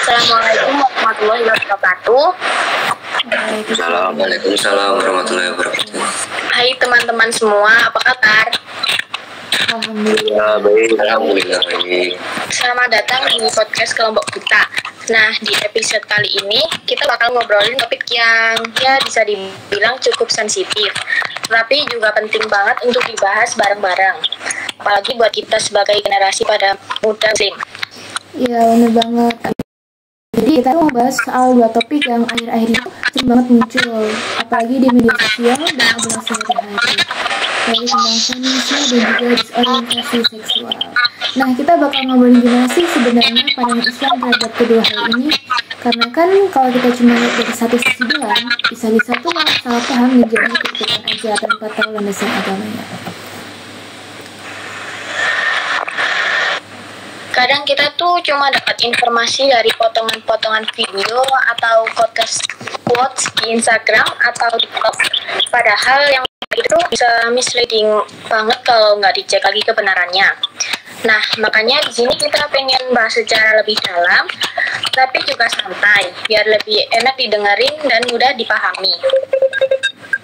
Assalamualaikum warahmatullahi wabarakatuh. Waalaikumsalam warahmatullahi wabarakatuh. Hai teman-teman semua, apa kabar? Alhamdulillah. Alhamdulillah baik. Selamat datang di podcast kelompok kita. Nah, di episode kali ini kita bakal ngobrolin topik yang bisa dibilang cukup sensitif, tapi juga penting banget untuk dibahas bareng-bareng. Apalagi buat kita sebagai generasi pada muda muslim. Iya, benar banget. Jadi kita mau bahas soal dua topik yang akhir-akhir itu sering banget muncul, apalagi di media sosial dan obrolan sehari-hari, yaitu tentang feminisme dan juga disorientasi seksual. Nah, kita bakal ngobrolin gimana sih sebenarnya pandangan Islam terhadap kedua hal ini, karena kan kalau kita cuma lihat dari satu sisi doang, bisa-bisa tuh malah salah paham dan jadi ikut-ikutan aja tanpa tahu landasan agamanya. Kadang kita tuh cuma dapat informasi dari potongan-potongan video atau quotes di Instagram atau TikTok. Padahal yang itu bisa misleading banget kalau nggak dicek lagi kebenarannya. Nah, makanya di sini kita pengen bahas secara lebih dalam, tapi juga santai, biar lebih enak didengerin dan mudah dipahami.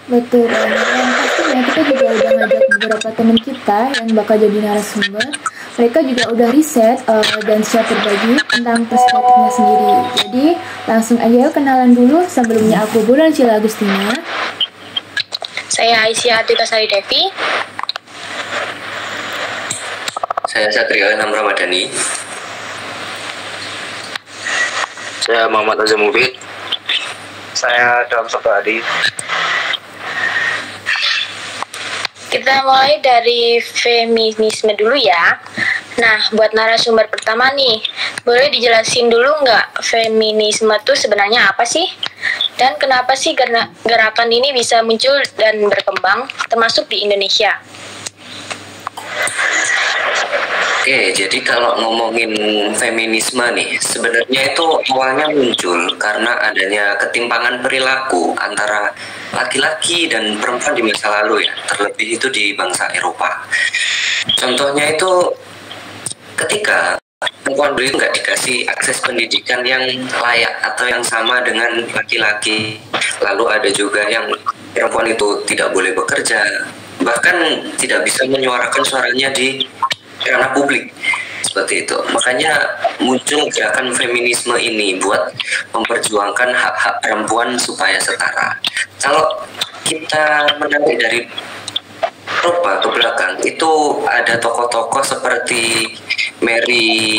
Betul, yang pastinya kita juga udah ngajak beberapa teman kita yang bakal jadi narasumber. Mereka juga udah riset dan siap berbagi tentang perspektifnya sendiri. Jadi langsung aja yuk kenalan dulu. Sebelumnya aku Bulan Cila Agustina. Saya Aisyah Atika Sari Devi. Saya Satrio Enam Ramadhani. Saya Muhammad Azam Mufid. Saya Dalam Soto Adi. Kita mulai dari feminisme dulu ya. Nah, buat narasumber pertama nih, boleh dijelasin dulu nggak feminisme itu sebenarnya apa sih? Dan kenapa sih gerakan ini bisa muncul dan berkembang, termasuk di Indonesia? Oke, jadi kalau ngomongin feminisme nih, sebenarnya itu awalnya muncul karena adanya ketimpangan perilaku antara laki-laki dan perempuan di masa lalu ya, terlebih itu di bangsa Eropa. Contohnya itu ketika perempuan dulu itu nggak dikasih akses pendidikan yang layak atau yang sama dengan laki-laki. Lalu ada juga yang perempuan itu tidak boleh bekerja, bahkan tidak bisa menyuarakan suaranya di ranah publik seperti itu. Makanya muncul gerakan feminisme ini buat memperjuangkan hak-hak perempuan supaya setara. Kalau kita menarik dari Eropa ke belakang, itu ada tokoh-tokoh seperti Mary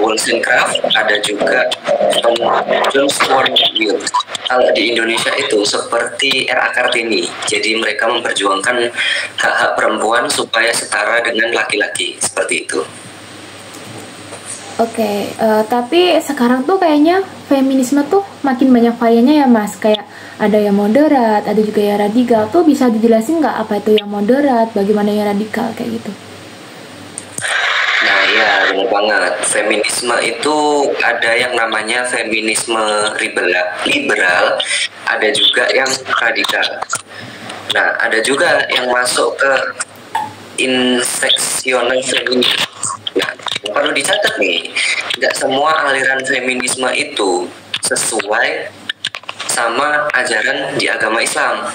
Wollstonecraft, ada juga John Stuart Mill. Kalau di Indonesia itu seperti R.A. Kartini. Jadi mereka memperjuangkan hak-hak perempuan supaya setara dengan laki-laki, seperti itu. Oke, tapi sekarang tuh kayaknya feminisme tuh makin banyak variannya ya Mas. Kayak ada yang moderat, ada juga yang radikal. Tuh bisa dijelasin nggak apa itu yang moderat, bagaimana yang radikal kayak gitu? Nah iya, benar banget. Feminisme itu ada yang namanya feminisme liberal, ada juga yang radikal. Nah, ada juga yang masuk ke interseksional feminisme. Nah, perlu dicatat nih, tidak semua aliran feminisme itu sesuai sama ajaran di agama Islam.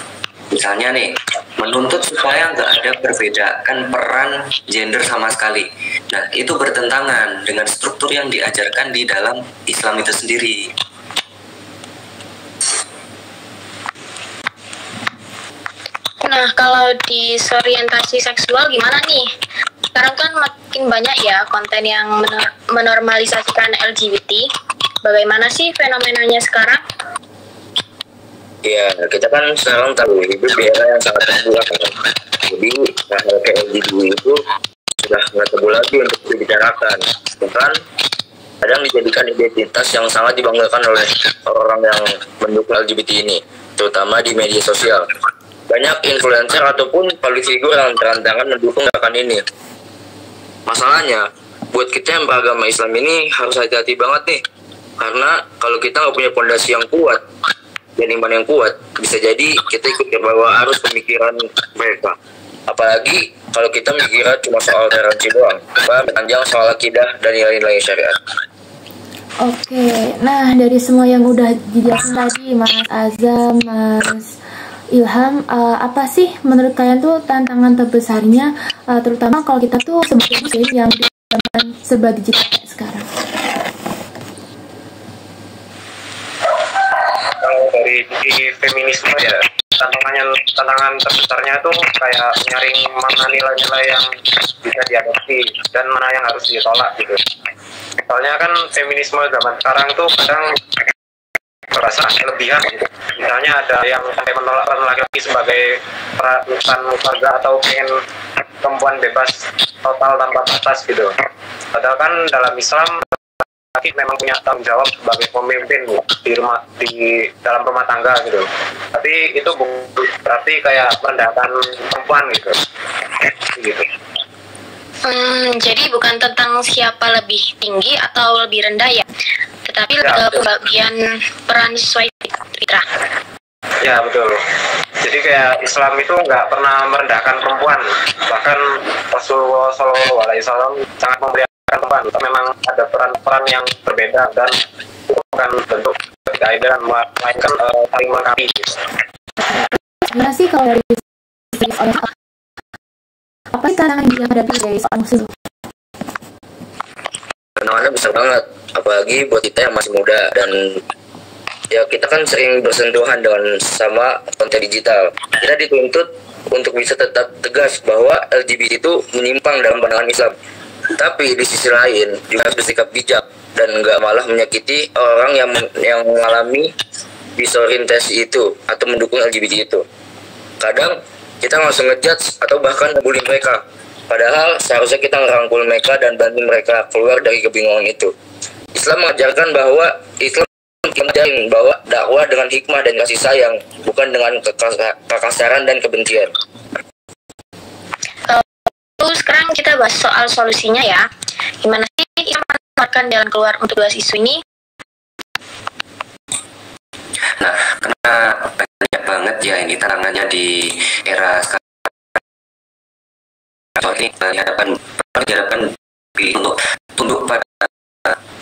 Misalnya nih, menuntut supaya nggak ada perbedaan peran gender sama sekali. Nah, itu bertentangan dengan struktur yang diajarkan di dalam Islam itu sendiri. Nah, kalau disorientasi seksual gimana nih? Sekarang kan makin banyak ya konten yang menormalisasikan LGBT. Bagaimana sih fenomenanya sekarang? Ya, kita kan sekarang tahu hidup di era yang sangat terbuka kan. Jadi hal kayak LGBT itu sudah nggak tabu lagi untuk dibicarakan. Bahkan kadang dijadikan identitas yang sangat dibanggakan oleh orang-orang yang mendukung LGBT ini, terutama di media sosial. Banyak influencer ataupun public figure yang berantakan mendukung gerakan ini. Masalahnya, buat kita yang beragama Islam ini harus hati-hati banget nih. Karena kalau kita nggak punya fondasi yang kuat dan iman yang kuat, bisa jadi kita ikut terbawa arus pemikiran mereka. Apalagi kalau kita mikirnya cuma soal toleransi doang, tanpa panjang soal akidah dan nilai-nilai syariat. Oke, nah dari semua yang udah dijelasin tadi Mas Azam, Mas Ilham, apa sih menurut kalian tuh tantangan terbesarnya, terutama kalau kita tuh sebagai muslim yang di zaman serba digital kayak sekarang? Kalau dari sisi feminisme ya, tantangan terbesarnya itu kayak nyaring mana nilai-nilai yang bisa diadopsi dan mana yang harus ditolak gitu. Soalnya kan feminisme zaman sekarang tuh kadang merasa kelebihan gitu. Misalnya ada yang sampai menolak peran laki-laki sebagai peran keluarga atau pengen perempuan bebas total tanpa batas gitu. Padahal kan dalam Islam laki memang punya tanggung jawab sebagai pemimpin di dalam rumah tangga gitu. Tapi itu berarti kayak merendahkan perempuan gitu. Jadi bukan tentang siapa lebih tinggi atau lebih rendah ya, tetapi Ya, ke pembagian peran sesuai fitrah. Ya betul. Jadi kayak Islam itu nggak pernah merendahkan perempuan. Bahkan Rasulullah SAW sangat memuliakan perempuan. Memang ada peran-peran yang berbeda dan bukan bentuk keadilan, melainkan saling melengkapi. Gimana sih kalau dari segi seorang, apa sih tantangan yang dihadapi dari seorang muslim? Tantangannya besar banget, apalagi buat kita yang masih muda dan ya kita kan sering bersentuhan dengan sama konten digital. Kita dituntut untuk bisa tetap tegas bahwa LGBT itu menyimpang dalam pandangan Islam. Tapi di sisi lain juga harus bersikap bijak dan nggak malah menyakiti orang yang mengalami disorientasi itu atau mendukung LGBT itu. Kadang kita langsung ngejudge atau bahkan ngebully mereka. Padahal seharusnya kita ngerangkul mereka dan bantu mereka keluar dari kebingungan itu. Islam mengajarkan bahwa dakwah dengan hikmah dan kasih sayang, bukan dengan kekasaran dan kebencian. Lalu sekarang kita bahas soal solusinya ya. Gimana sih Islam menawarkan jalan keluar untuk bahas isu ini? Nah, karena banyak banget ya ini tantangannya di era sekarang. Ini perjalanan untuk pada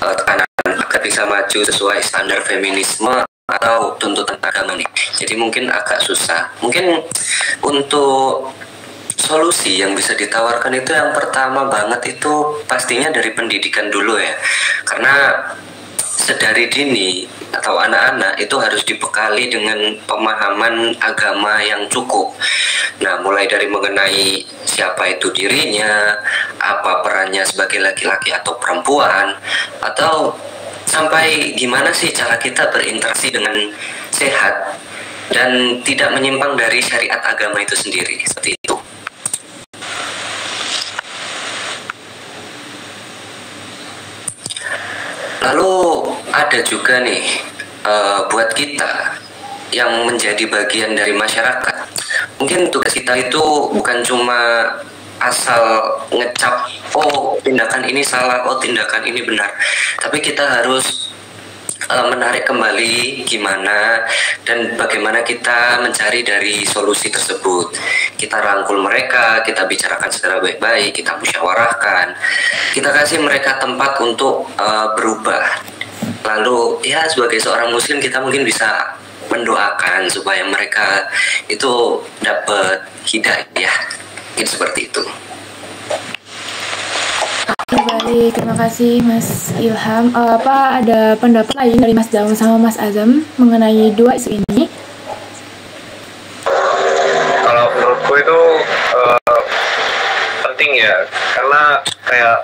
tekanan agar bisa maju sesuai standar feminisme atau tuntutan agama nih. Jadi mungkin agak susah. Mungkin untuk solusi yang bisa ditawarkan itu yang pertama banget itu pastinya dari pendidikan dulu ya. Karena sedari dini atau anak-anak itu harus dibekali dengan pemahaman agama yang cukup. Nah, mulai dari mengenai siapa itu dirinya, apa perannya sebagai laki-laki atau perempuan, atau sampai gimana sih cara kita berinteraksi dengan sehat dan tidak menyimpang dari syariat agama itu sendiri, seperti itu. Lalu ada juga nih buat kita yang menjadi bagian dari masyarakat. Mungkin tugas kita itu bukan cuma asal ngecap, oh tindakan ini salah, oh tindakan ini benar. Tapi kita harus menarik kembali gimana dan bagaimana kita mencari dari solusi tersebut. Kita rangkul mereka, kita bicarakan secara baik-baik, kita musyawarahkan, kita kasih mereka tempat untuk berubah. Lalu ya sebagai seorang muslim kita mungkin bisa mendoakan supaya mereka itu dapat hidayah. Mungkin seperti itu. Baik, terima kasih Mas Ilham. Apa ada pendapat lain dari Mas Daum sama Mas Azam mengenai dua isu ini? Kalau menurutku itu penting ya, karena kayak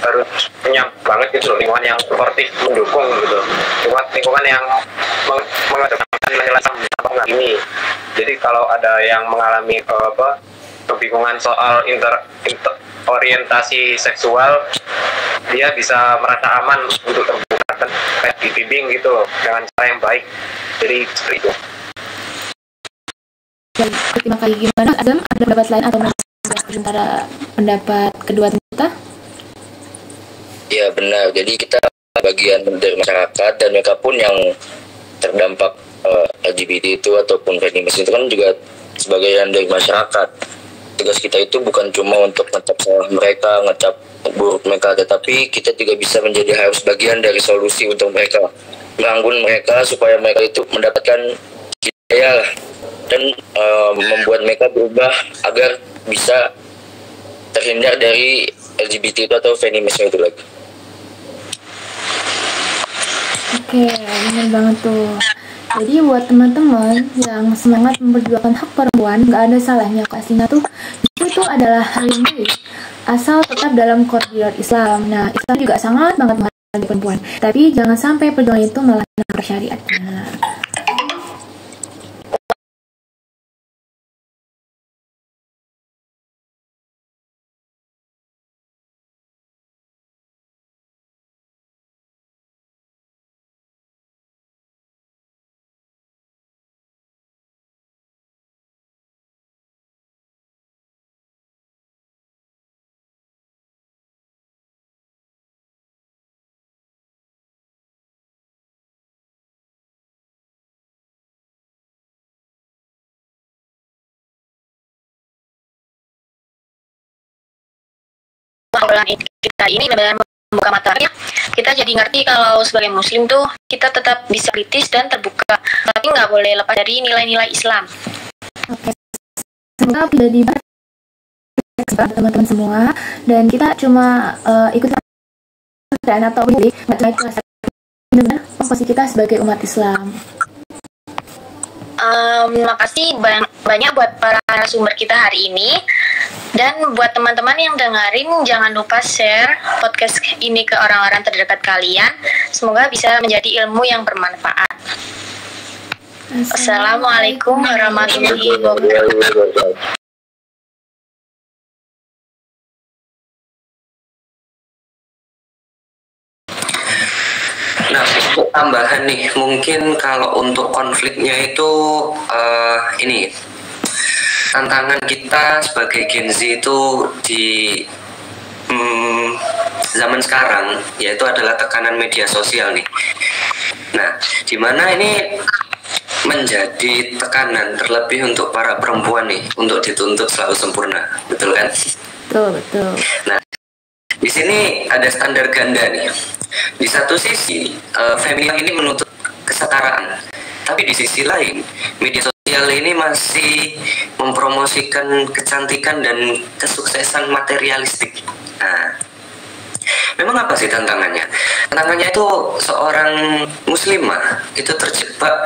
harus punya banget gitu loh, lingkungan yang sportif mendukung gitu, lingkungan yang mengedepankan nilai sama ini. Jadi kalau ada yang mengalami kebingungan soal orientasi seksual, dia bisa merasa aman untuk terbuka dan kayak dibimbing gitu loh dengan cara yang baik. Jadi seperti itu. Baik, terima kasih. Gimana Mas Azam? Ada pendapat lain atau antara pendapat kedua kita? Ya benar, jadi kita bagian dari masyarakat dan mereka pun yang terdampak LGBT itu ataupun feminis itu kan juga sebagian dari masyarakat. tugas kita itu bukan cuma untuk ngecap salah mereka, ngecap buruk mereka, tetapi kita juga bisa menjadi harus bagian dari solusi untuk mereka, merangkul mereka supaya mereka itu mendapatkan hidayah dan membuat mereka berubah agar bisa terhindar dari LGBT itu atau feminisme itu lagi. Oke, benar banget tuh. Jadi buat teman-teman yang semangat memperjuangkan hak perempuan, nggak ada salahnya kasihnya tuh itu adalah hal yang baik, asal tetap dalam koridor Islam. Nah, Islam juga sangat banget menghargai perempuan, tapi jangan sampai perjuangan itu malah melanggar syariatnya. Obrolan kita ini benar-benar membuka mata ya. Kita jadi ngerti kalau sebagai muslim tuh kita tetap bisa kritis dan terbuka, tapi nggak boleh lepas dari nilai-nilai Islam. Oke, semoga tidak dibahas teman-teman semua, dan kita cuma ikut dan atau pilih nggak kelas benar-benar posisi kita sebagai umat Islam. Makasih banyak buat para narasumber kita hari ini. Dan buat teman-teman yang dengerin, jangan lupa share podcast ini ke orang-orang terdekat kalian. Semoga bisa menjadi ilmu yang bermanfaat. Assalamualaikum warahmatullahi wabarakatuh. Nah, untuk tambahan nih, mungkin kalau untuk konfliknya itu ini tantangan kita sebagai Gen Z itu di zaman sekarang, yaitu adalah tekanan media sosial nih. Nah, di mana ini menjadi tekanan terlebih untuk para perempuan nih untuk dituntut selalu sempurna, betul kan? Betul. Nah, di sini ada standar ganda nih. Di satu sisi, feminim ini menuntut kesetaraan, tapi di sisi lain, media sosial ini masih mempromosikan kecantikan dan kesuksesan materialistik. Nah, memang apa sih tantangannya? Tantangannya itu seorang muslimah itu terjebak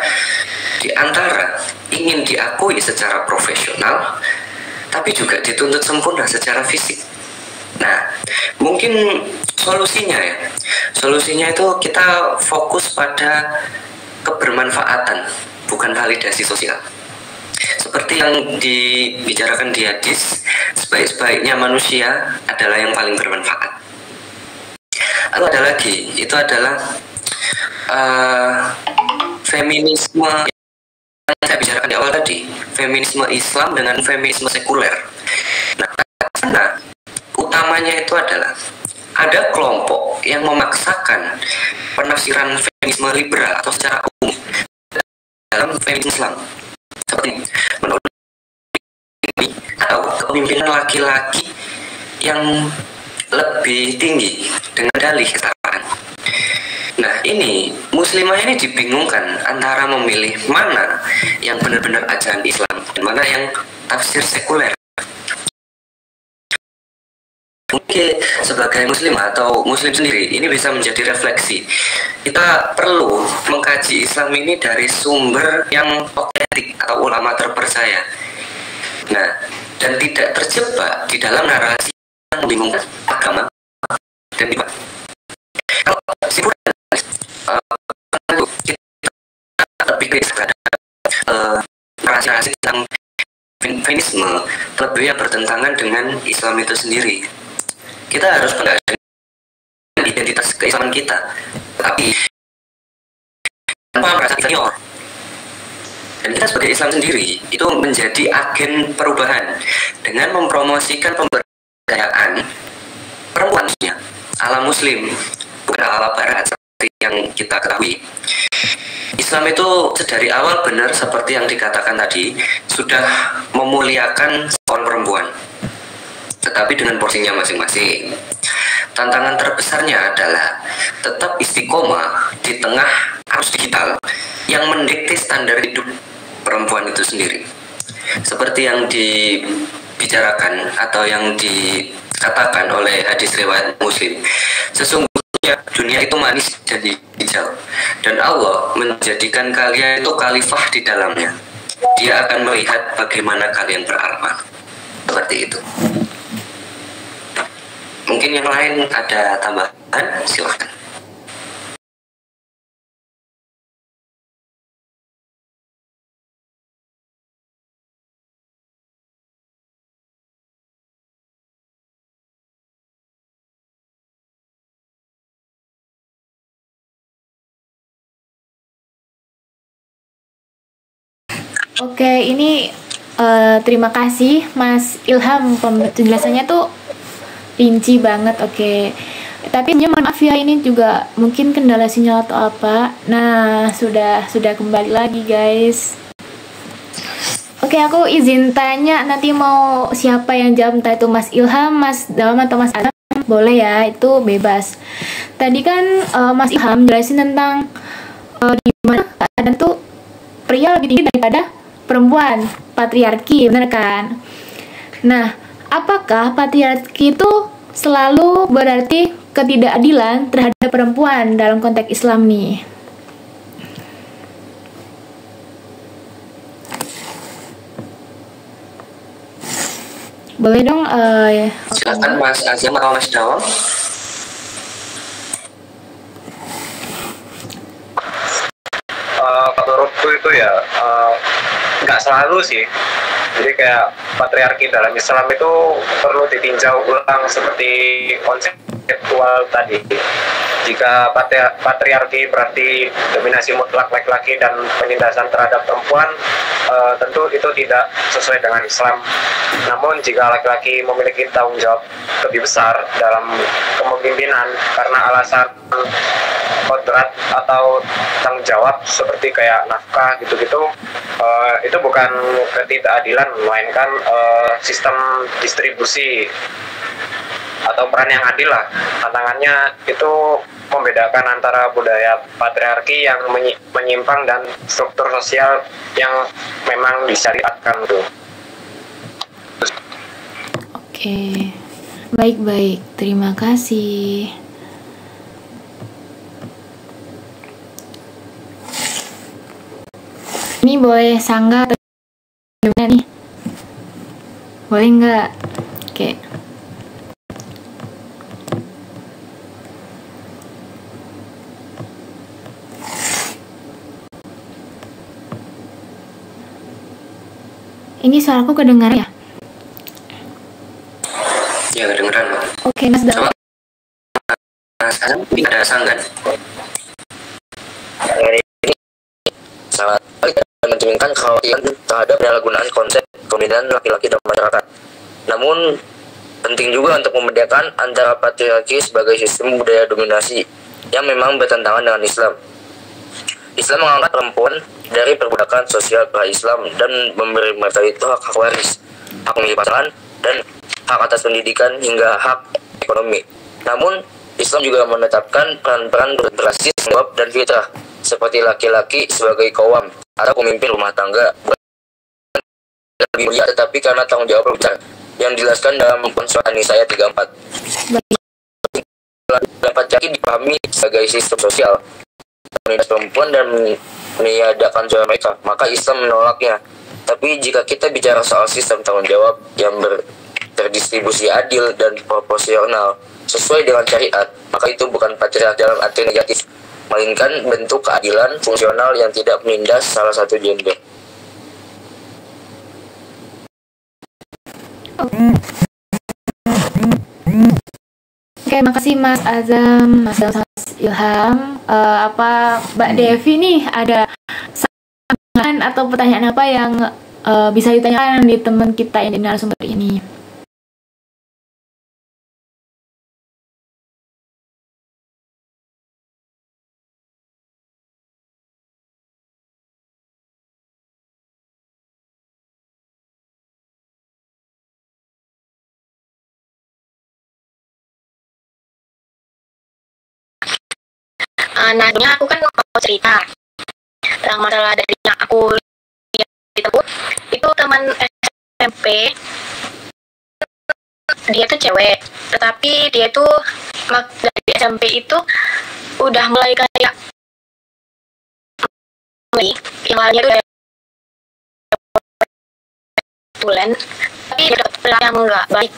di antara ingin diakui secara profesional, tapi juga dituntut sempurna secara fisik. Nah, mungkin solusinya itu kita fokus pada kebermanfaatan, bukan validasi sosial. Seperti yang dibicarakan di hadis, sebaik-baiknya manusia adalah yang paling bermanfaat. Lalu ada lagi, itu adalah feminisme yang saya bicarakan di awal tadi, feminisme Islam dengan feminisme sekuler. Nah, utamanya itu adalah ada kelompok yang memaksakan penafsiran feminisme liberal atau secara umum dalam feminisme Islam, seperti menurut atau kepemimpinan laki-laki yang lebih tinggi dengan dalih kesetaraan. Nah, ini muslimah ini dibingungkan antara memilih mana yang benar-benar ajaran Islam dan mana yang tafsir sekuler. Mungkin sebagai muslim atau muslim sendiri ini bisa menjadi refleksi. Kita perlu mengkaji Islam ini dari sumber yang otentik atau ulama terpercaya. Nah, dan tidak terjebak di dalam narasi yang membingungkan agama dan tiba. Kalau kesimpulan kita lebih kritis terhadap narasi-narasi tentang feminisme terlebih yang bertentangan dengan Islam itu sendiri. Kita harus menghargai identitas keislaman kita, tapi tanpa merasa inferior. Dan kita sebagai Islam sendiri itu menjadi agen perubahan dengan mempromosikan pemberdayaan perempuannya ala Muslim, bukan ala Barat seperti yang kita ketahui. Islam itu dari awal benar seperti yang dikatakan tadi, sudah memuliakan kaum perempuan, tetapi dengan porsinya masing-masing. Tantangan terbesarnya adalah tetap istiqomah di tengah arus digital yang mendikte standar hidup perempuan itu sendiri. Seperti yang dibicarakan atau yang dikatakan oleh hadis riwayat Muslim, sesungguhnya dunia itu manis jadi hijau, dan Allah menjadikan kalian itu khalifah di dalamnya. Dia akan melihat bagaimana kalian beramal. Seperti itu. Mungkin yang lain ada tambahan, silahkan. Oke, ini terima kasih Mas Ilham, penjelasannya tuh rinci banget. Oke, tapi mohon maaf ya, ini juga mungkin kendala sinyal atau apa. Nah, sudah kembali lagi guys. Oke, aku izin tanya, nanti mau siapa yang jawab, entah itu Mas Ilham, Mas Dawam atau Mas Adam, boleh ya, itu bebas. Tadi kan Mas Ilham jelasin tentang gimana keadaan tuh pria lebih tinggi daripada perempuan, patriarki, bener kan? Nah, apakah patriarki itu selalu berarti ketidakadilan terhadap perempuan dalam konteks Islam nih? Boleh dong, Silakan Mas Azam atau Mas Dawam. Menurutku itu ya nggak selalu sih. Jadi kayak patriarki dalam Islam itu perlu ditinjau ulang seperti konseptual tadi. Jika patriarki berarti dominasi mutlak laki-laki dan penindasan terhadap perempuan, tentu itu tidak sesuai dengan Islam. Namun jika laki-laki memiliki tanggung jawab lebih besar dalam kepemimpinan karena alasan kodrat atau tanggung jawab seperti kayak nafkah gitu-gitu, itu bukan ketidakadilan, melainkan sistem distribusi atau peran yang adil lah. Tantangannya itu membedakan antara budaya patriarki yang menyimpang dan struktur sosial yang memang disyariatkan tuh. Oke, baik, terima kasih. Ini boleh sanggah atau gimana nih? Boleh nggak? Oke. Ini suaraku kedengaran ya? Ya, kedengeran, Pak. Oke, Mas Dawam. Mas Azam, ini ada sanggan. Ini sangat mencerminkan kekhawatiran terhadap penyalahgunaan konsep dominan laki-laki dalam masyarakat. Namun penting juga untuk membedakan antara patriarki sebagai sistem budaya dominasi yang memang bertentangan dengan Islam. Islam mengangkat perempuan dari perbudakan sosial pra-Islam dan memberi mereka itu hak waris, hak memilih pasangan, dan hak atas pendidikan hingga hak ekonomi. Namun Islam juga menetapkan peran-peran berbasis jawab dan fitrah, seperti laki-laki sebagai kawam atau pemimpin rumah tangga, bukan lebih mulia tetapi karena tanggung jawab lebih besar, yang dijelaskan dalam surat An-Nisa ayat 34. Dapat jadi dipahami sebagai sistem sosial menindas perempuan dan meniadakan suara mereka, maka Islam menolaknya. Tapi jika kita bicara soal sistem tanggung jawab yang terdistribusi adil dan proporsional sesuai dengan syariat, maka itu bukan patriarki dalam arti negatif, melainkan bentuk keadilan fungsional yang tidak menindas salah satu gender. Oke, makasih Mas Azam, Mas Dawam, Mas Ilham. Mbak Devi nih ada saran atau pertanyaan apa yang bisa ditanyakan di teman kita yang di narasumber ini? Nah, aku kan mau cerita tentang masalah dari yang aku lihat di tersebut. Itu teman SMP, dia tuh cewek, tetapi dia tuh dari SMP itu udah mulai kayak yang lainnya tuh kayak bulan, tapi dia dapet yang nggak baik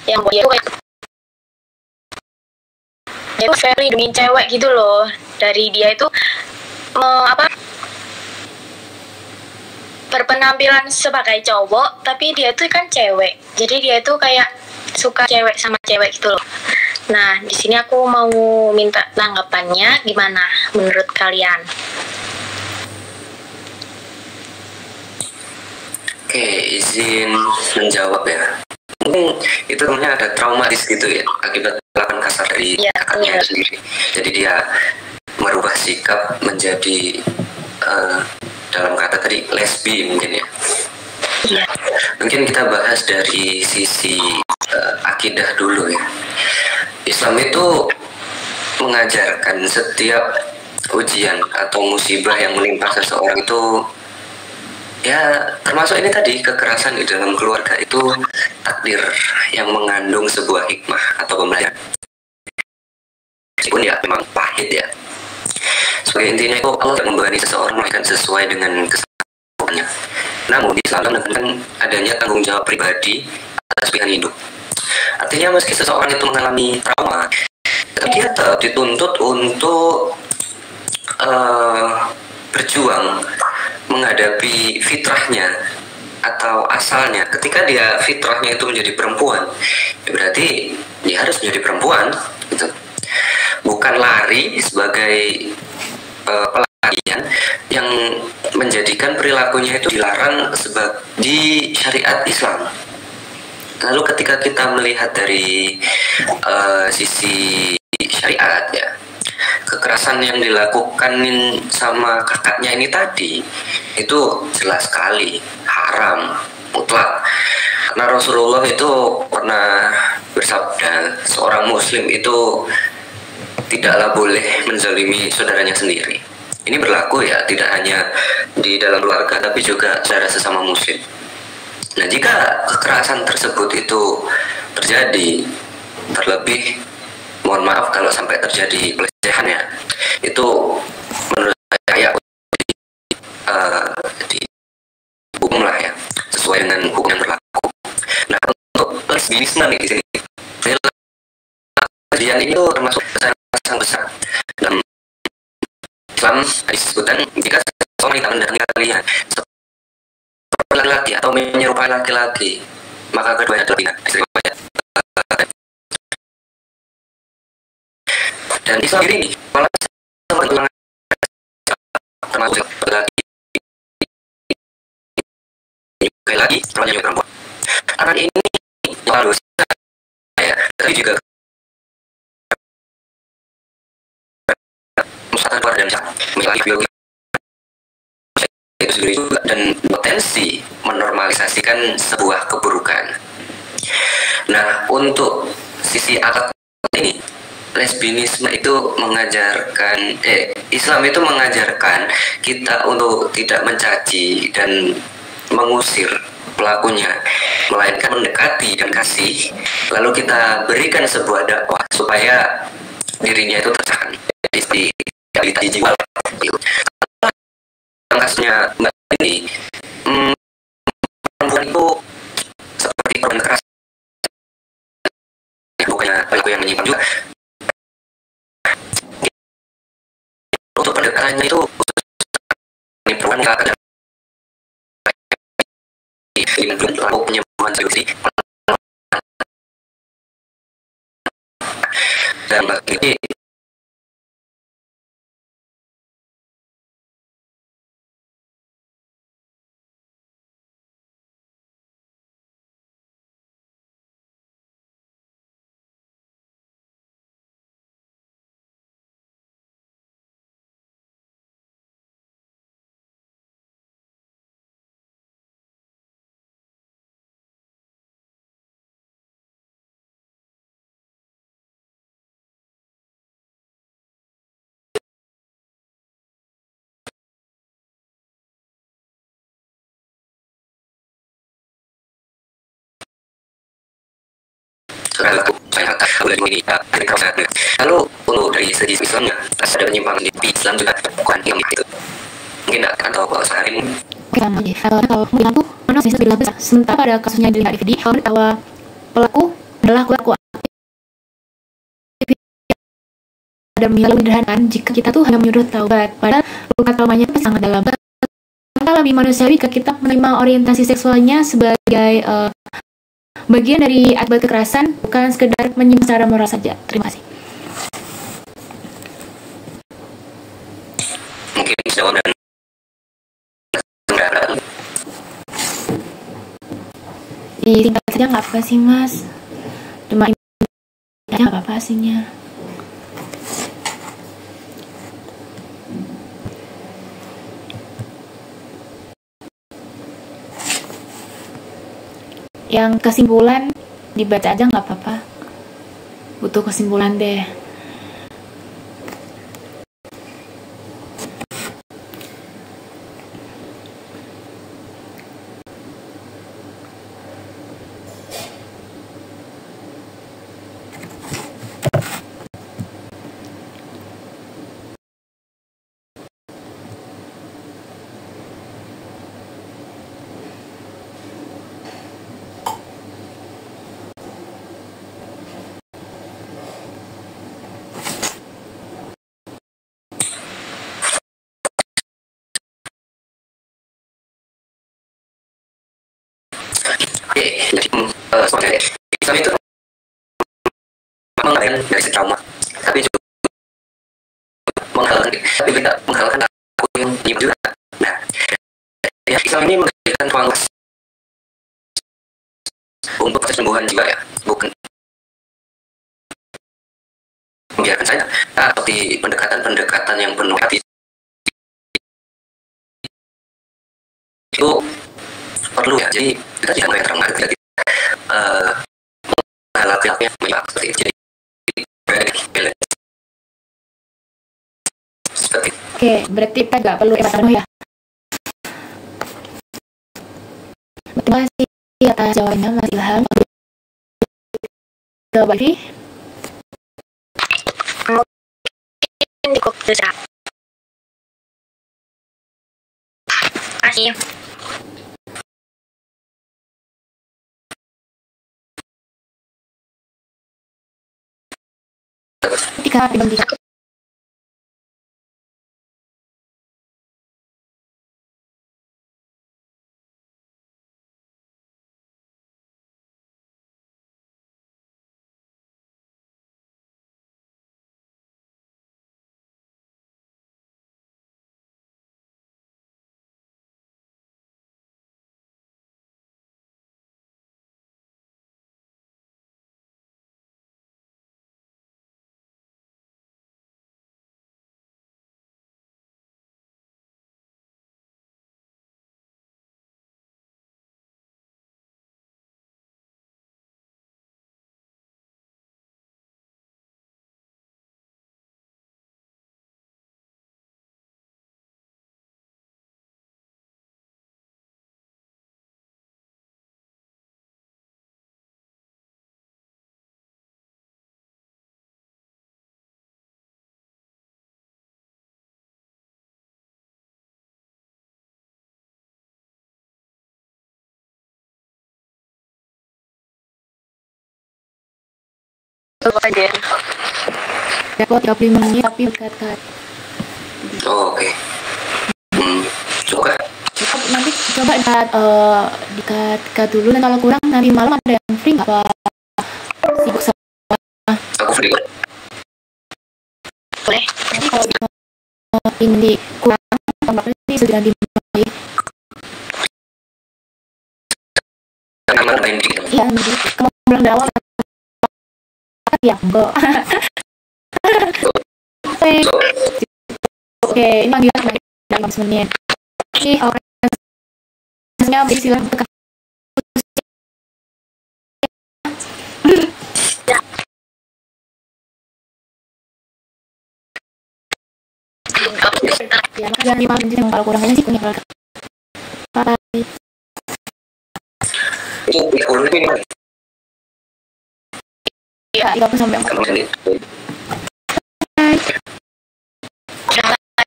yang buat dia tuh kayak dia tuh very demi cewek gitu loh. Dari dia itu apa, berpenampilan sebagai cowok tapi dia tuh kan cewek, jadi dia tuh kayak suka cewek sama cewek gitu loh. Nah, di sini aku mau minta tanggapannya gimana menurut kalian. Oke, izin menjawab ya. Mungkin itu namanya ada traumatis gitu ya, akibat perlakuan kasar dari kakaknya sendiri. Jadi dia merubah sikap menjadi dalam kata tadi lesbi mungkin ya. Iya. Mungkin kita bahas dari sisi akidah dulu ya. Islam itu mengajarkan setiap ujian atau musibah yang menimpa seseorang itu, ya termasuk ini tadi, kekerasan di dalam keluarga itu takdir yang mengandung sebuah hikmah atau pembelajaran. Meskipun ya memang pahit ya. Sebagai intinya itu Allah tidak membebani seseorang melainkan sesuai dengan kesalahannya. Namun Islam menekankan adanya tanggung jawab pribadi atas pilihan hidup. Artinya meski seseorang itu mengalami trauma, dia tetap dituntut untuk berjuang menghadapi fitrahnya atau asalnya. Ketika dia fitrahnya itu menjadi perempuan, ya berarti dia harus menjadi perempuan gitu. Bukan lari sebagai pelarian yang menjadikan perilakunya itu dilarang di syariat Islam. Lalu ketika kita melihat dari sisi syariat ya, kekerasan yang dilakukan sama kakaknya ini tadi itu jelas sekali haram mutlak. Karena Rasulullah itu pernah bersabda, seorang muslim itu tidaklah boleh menzalimi saudaranya sendiri. Ini berlaku ya tidak hanya di dalam keluarga tapi juga secara sesama muslim. Nah, jika kekerasan tersebut itu terjadi, terlebih mohon maaf kalau sampai terjadi pelecehan ya, itu menurut saya dihukum lah ya, sesuai dengan hukum yang berlaku. Nah, untuk lesbianisme nih di sini, kejadian ini tuh termasuk sangat besar dalam Islam. Disebutkan jika seseorang tidak mendatangi kalian laki-laki atau menyerupai laki-laki, maka keduanya adalah bina. Dan Islam ini malah termasuk laki lagi perempuan perempuan. Anak ini harus ya, tapi juga musnahkan keluar dan memiliki biologi itu sendiri juga, dan potensi menormalisasikan sebuah keburukan. Nah, untuk sisi akhlak ini, lesbianisme itu mengajarkan, Islam itu mengajarkan kita untuk tidak mencaci dan mengusir pelakunya, melainkan mendekati dan kasih, lalu kita berikan sebuah dakwah supaya dirinya itu tertahan di jiwa. Kasusnya Mbak ini, perempuan itu seperti perempuan keras, bukannya pelaku yang menyimpang juga. Untuk pendekatannya itu ini perempuan yang akan lalu penyembuhan sendiri dan bagi perilaku boleh ini lalu untuk dari segi Islamnya ada penyimpangan di Islam juga bukan yang itu mungkin atau kalau sehari kalau mengganggu mana sih lebih besar. Sementara pada kasusnya di DVD bahwa pelaku adalah pelaku dan menyederhanakan jika kita tuh hanya menyuruh taubat, padahal luka traumanya itu sangat dalam. Maka lebih manusiawi jika kita menerima orientasi seksualnya sebagai bagian dari akibat kekerasan, bukan sekedar menyimpan secara moral saja. Terima kasih. Mungkin jawaban Singkat saja nggak apa sih mas, cuma ini nggak apa-apa aslinya. Yang kesimpulan dibaca aja nggak apa-apa, butuh kesimpulan deh. jadi sebagai Islam itu memang ada dari segi trauma, tapi juga menghalalkan, tapi tidak menghalalkan aku yang juga. Nah, ya, Islam ini memberikan ruang luas untuk kesembuhan jiwa ya, bukan membiarkan saja seperti pendekatan-pendekatan yang penuh hati itu perlu ya. Jadi kita tidak boleh terang tidak laki-laki yang punya seperti itu. Jadi balance seperti itu. Oke, berarti kita nggak perlu penuh ya. Terima kasih atas jawabannya Mas Ilham. Ke Mbak Ivi. Mungkin cukup bisa. Kasih. Ketika dibagi aja. ya kok 35 menit tapi berkat-kat. Oh, oke. Coba Nanti coba dikat dulu, dan kalau kurang nanti malam ada yang free nggak apa sibuk sama aku free kok. Boleh. nanti kalau ini kurang berarti sudah dimulai. Aman main di gitu. Iya, jadi kamu bilang dari awal ya enggak. Oke, ini panggilan dari 15 menit. Ini orangnya berisilah tekan. Ya, jangan 5 menit yang kalau kurang aja sih punya. Bye. Itu ya, Ya, 30 sampai 40 menit.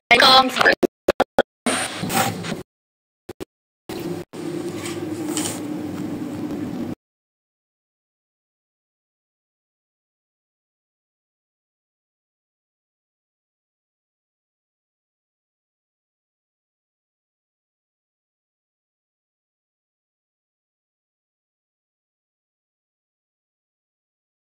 Assalamualaikum.